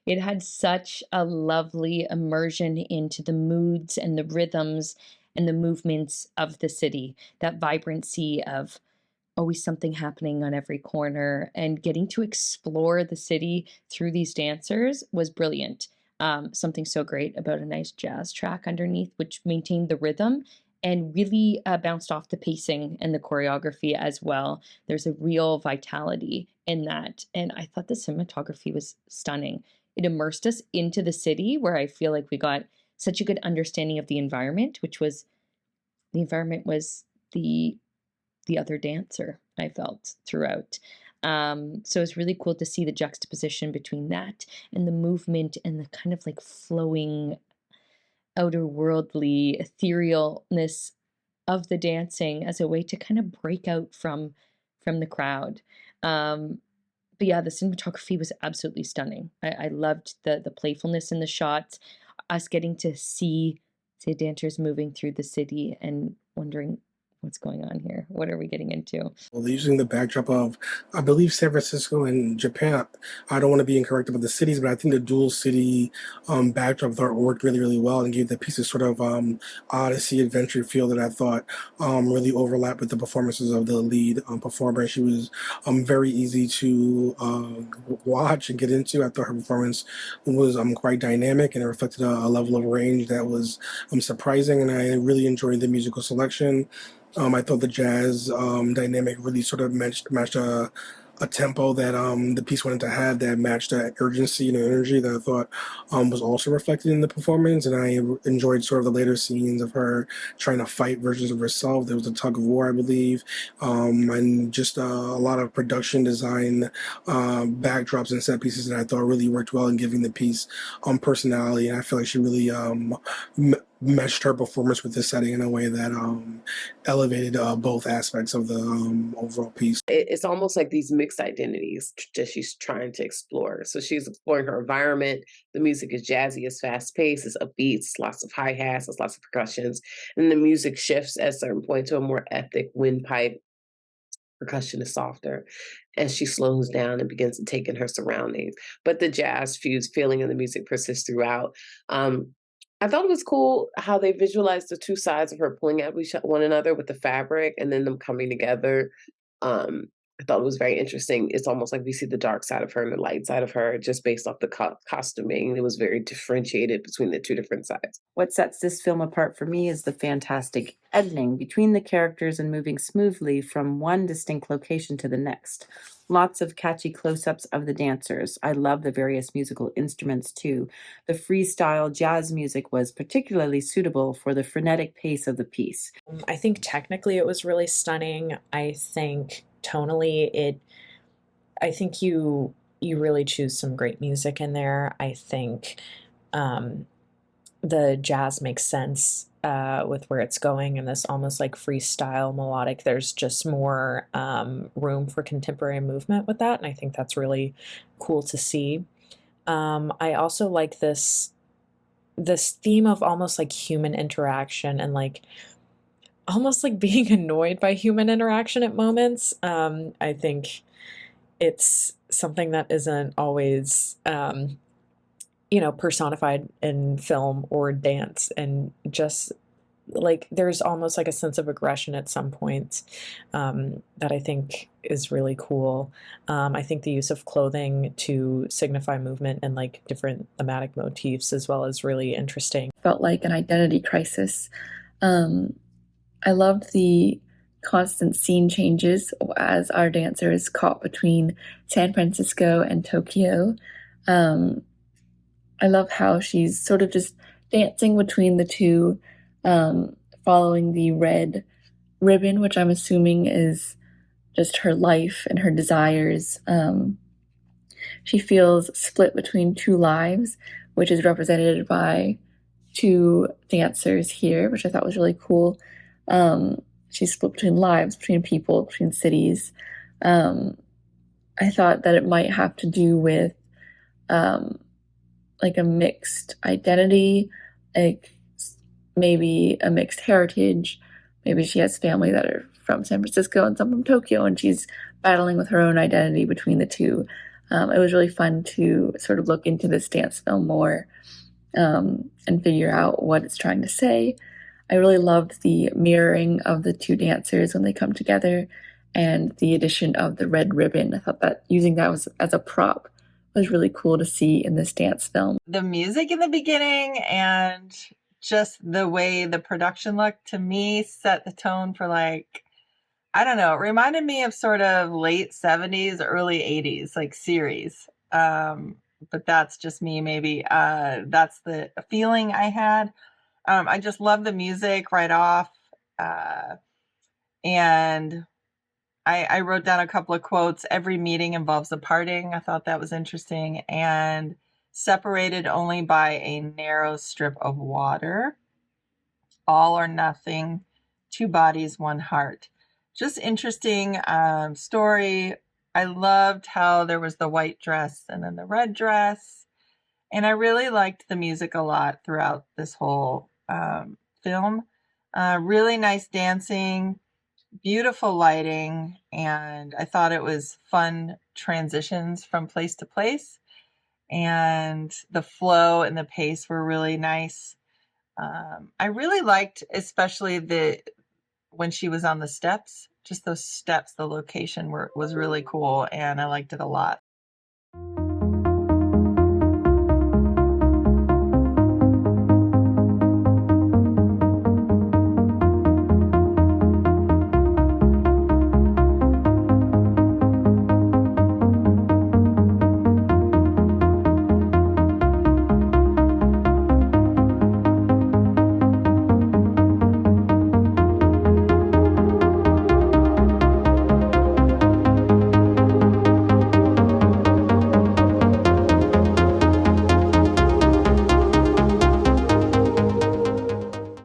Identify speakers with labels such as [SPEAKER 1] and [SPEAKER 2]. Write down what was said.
[SPEAKER 1] It had such a lovely immersion into the moods and the rhythms and the movements of the city, that vibrancy of always something happening on every corner, and getting to explore the city through these dancers was brilliant. Something so great about a nice jazz track underneath, which maintained the rhythm and really bounced off the pacing and the choreography as well. There's a real vitality in that. And I thought the cinematography was stunning. It immersed us into the city where I feel like we got such a good understanding of the environment, which was the environment was the the other dancer, I felt throughout. So it's really cool to see the juxtaposition between that and the movement and the kind of like flowing, outer worldly etherealness of the dancing as a way to kind of break out from the crowd. Um, but yeah, the cinematography was absolutely stunning. I loved the playfulness in the shots, us getting to see the dancers moving through the city and wondering what's going on here. What are we getting into?
[SPEAKER 2] Well, using the backdrop of, I believe, San Francisco and Japan. I don't want to be incorrect about the cities, but I think the dual city backdrop thought worked really, really well and gave the piece a sort of odyssey adventure feel that I thought really overlapped with the performances of the lead performer. She was very easy to watch and get into. I thought her performance was quite dynamic and it reflected a level of range that was surprising, and I really enjoyed the musical selection. I thought the jazz dynamic really sort of matched a tempo that the piece wanted to have that matched the urgency and energy that I thought was also reflected in the performance. And I enjoyed sort of the later scenes of her trying to fight versions of herself. There was a tug of war, I believe, and just a lot of production design backdrops and set pieces that I thought really worked well in giving the piece personality. And I feel like she really meshed her performance with the setting in a way that elevated both aspects of the overall piece.
[SPEAKER 3] It's almost like these mixed identities that she's trying to explore. So she's exploring her environment. The music is jazzy, it's fast paced, it's upbeat, it's lots of hi hats, it's lots of percussions, and the music shifts at a certain point to a more ethnic windpipe. Percussion is softer as she slows down and begins to take in her surroundings. But the jazz fused feeling of the music persists throughout. Um, I thought it was cool how they visualized the two sides of her pulling at one another with the fabric and then them coming together. Um, I thought it was very interesting. It's almost like we see the dark side of her and the light side of her just based off the costuming. It was very differentiated between the two different sides.
[SPEAKER 4] What sets this film apart for me is the fantastic editing between the characters and moving smoothly from one distinct location to the next. Lots of catchy close ups of the dancers. I love the various musical instruments too. The freestyle jazz music was particularly suitable for the frenetic pace of the piece.
[SPEAKER 5] I think technically it was really stunning. I think tonally I think you really choose some great music in there. I think the jazz makes sense with where it's going and this almost like freestyle melodic. There's just more room for contemporary movement with that, and I think that's really cool to see. I also like this theme of almost like human interaction and like almost like being annoyed by human interaction at moments. I think it's something that isn't always personified in film or dance, and just like there's almost like a sense of aggression at some points that I think is really cool. I think the use of clothing to signify movement and like different thematic motifs as well is really interesting.
[SPEAKER 6] Felt like an identity crisis. I loved the constant scene changes as our dancer is caught between San Francisco and Tokyo. I love how she's sort of just dancing between the two, following the red ribbon, which I'm assuming is just her life and her desires. She feels split between two lives, which is represented by two dancers here, which I thought was really cool. She's split between lives, between people, between cities. I thought that it might have to do with like a mixed identity, like maybe a mixed heritage. Maybe she has family that are from San Francisco and some from Tokyo, and she's battling with her own identity between the two. It was really fun to sort of look into this dance film more and figure out what it's trying to say. I really loved the mirroring of the two dancers when they come together and the addition of the red ribbon. I thought that using that as a prop was really cool to see in this dance film.
[SPEAKER 7] The music in the beginning and just the way the production looked, to me, set the tone for, like, I don't know, it reminded me of sort of late 70s, early 80s, like, series. But that's just me, maybe. That's the feeling I had. I just love the music right off. And I wrote down a couple of quotes. Every meeting involves a parting. I thought that was interesting. And separated only by a narrow strip of water. All or nothing. Two bodies, one heart. Just interesting story. I loved how there was the white dress and then the red dress. And I really liked the music a lot throughout this whole film. Really nice dancing, beautiful lighting, and I thought it was fun transitions from place to place. And the flow and the pace were really nice. I really liked, especially when she was on the steps, just those steps, the location was really cool, and I liked it a lot.